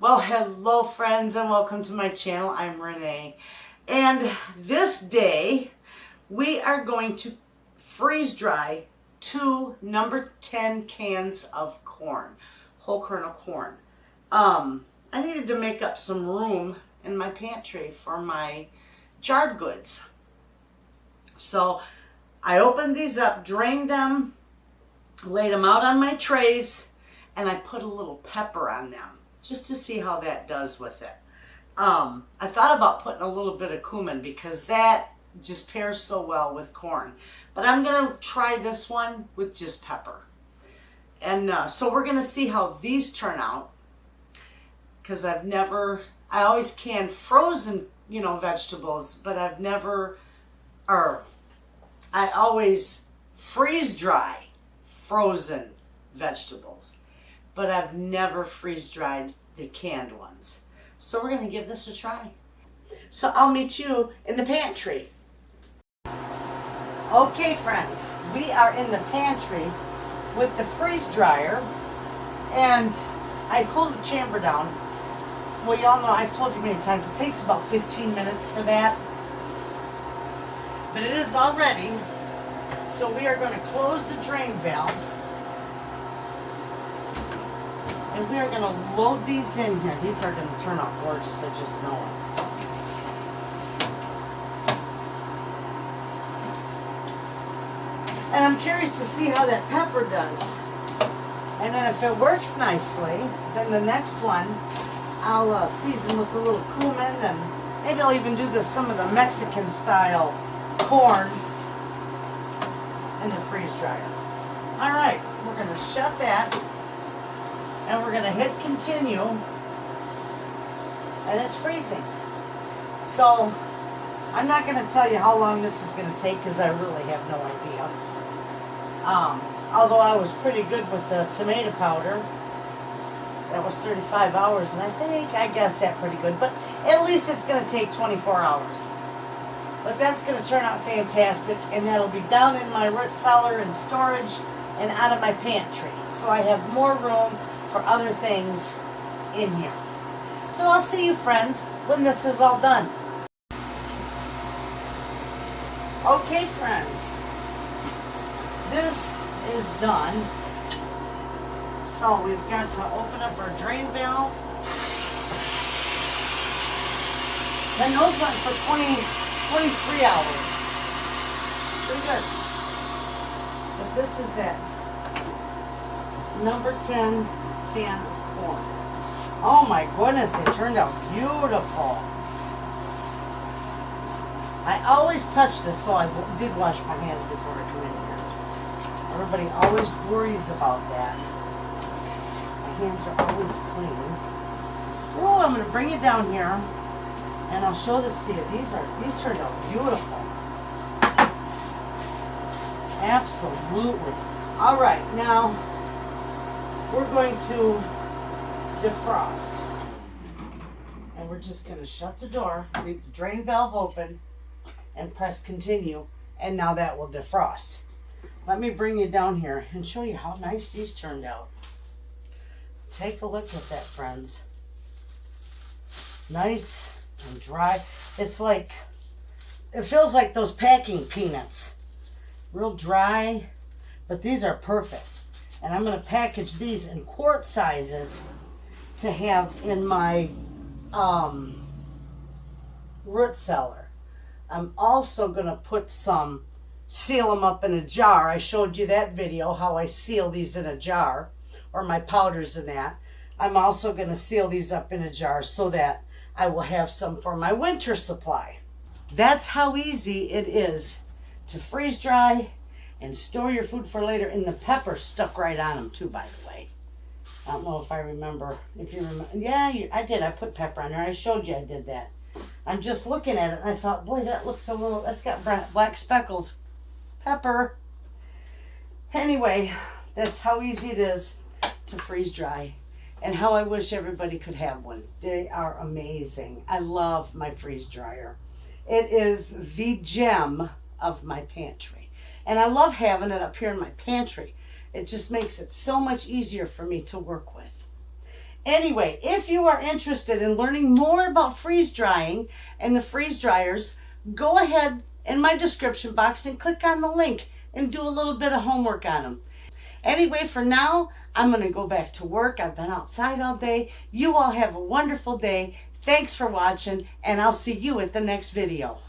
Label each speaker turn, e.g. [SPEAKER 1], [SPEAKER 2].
[SPEAKER 1] Well, hello friends and welcome to my channel. I'm Renee. And this day we are going to freeze dry 2 number 10 cans of corn, whole kernel corn. I needed to make up some room in my pantry for my jarred goods. So I opened these up, drained them, laid them out on my trays, and I put a little pepper on them, just to see how that does with it. I thought about putting a little bit of cumin because that just pairs so well with corn. But I'm going to try this one with just pepper. And so we're going to see how these turn out. Because I always can frozen, vegetables, but I always freeze dry frozen vegetables. But I've never freeze dried the canned ones. So we're going to give this a try. So I'll meet you in the pantry. Okay friends, we are in the pantry with the freeze dryer, and I cooled the chamber down. Well, y'all know, I've told you many times, it takes about 15 minutes for that. But it is all ready. So we are going to close the drain valve. And we are going to load these in here. These are going to turn out gorgeous, I just know it. And I'm curious to see how that pepper does. And then if it works nicely, then the next one I'll season with a little cumin, and maybe I'll even do some of the Mexican style corn in the freeze dryer. All right, we're going to shut that. And we're going to hit continue, and it's freezing. So I'm not going to tell you how long this is going to take because I really have no idea. Although I was pretty good with the tomato powder. That was 35 hours, and I guessed that pretty good. But at least it's going to take 24 hours. But that's going to turn out fantastic, and that'll be down in my root cellar and storage and out of my pantry. So I have more room for other things in here. So I'll see you friends when this is all done. Okay friends, this is done. So we've got to open up our drain valve. And those went for 23 hours. Pretty good. But this is that number 10 can of corn. Oh my goodness, it turned out beautiful. I always touch this, so I did wash my hands before I come in here. Everybody always worries about that. My hands are always clean. Oh, I'm going to bring it down here, and I'll show this to you. These turned out beautiful. Absolutely. All right, now we're going to defrost. And we're just going to shut the door, leave the drain valve open, and press continue. And now that will defrost. Let me bring you down here and show you how nice these turned out. Take a look at that, friends. Nice and dry. It feels like those packing peanuts. Real dry, but these are perfect. And I'm going to package these in quart sizes to have in my root cellar. I'm also going to seal them up in a jar. I showed you that video, how I seal these in a jar, or my powders in that. I'm also going to seal these up in a jar so that I will have some for my winter supply. That's how easy it is to freeze dry and store your food for later. And the pepper stuck right on them too, by the way. I don't know if I remember. If you remember. Yeah, I did. I put pepper on there. I showed you I did that. I'm just looking at it and I thought, boy, that looks a little, that's got black speckles. Pepper. Anyway, that's how easy it is to freeze dry. And how I wish everybody could have one. They are amazing. I love my freeze dryer. It is the gem of my pantry. And I love having it up here in my pantry. It just makes it so much easier for me to work with. Anyway, if you are interested in learning more about freeze drying and the freeze dryers, go ahead in my description box and click on the link and do a little bit of homework on them. Anyway, for now, I'm going to go back to work. I've been outside all day. You all have a wonderful day. Thanks for watching, and I'll see you at the next video.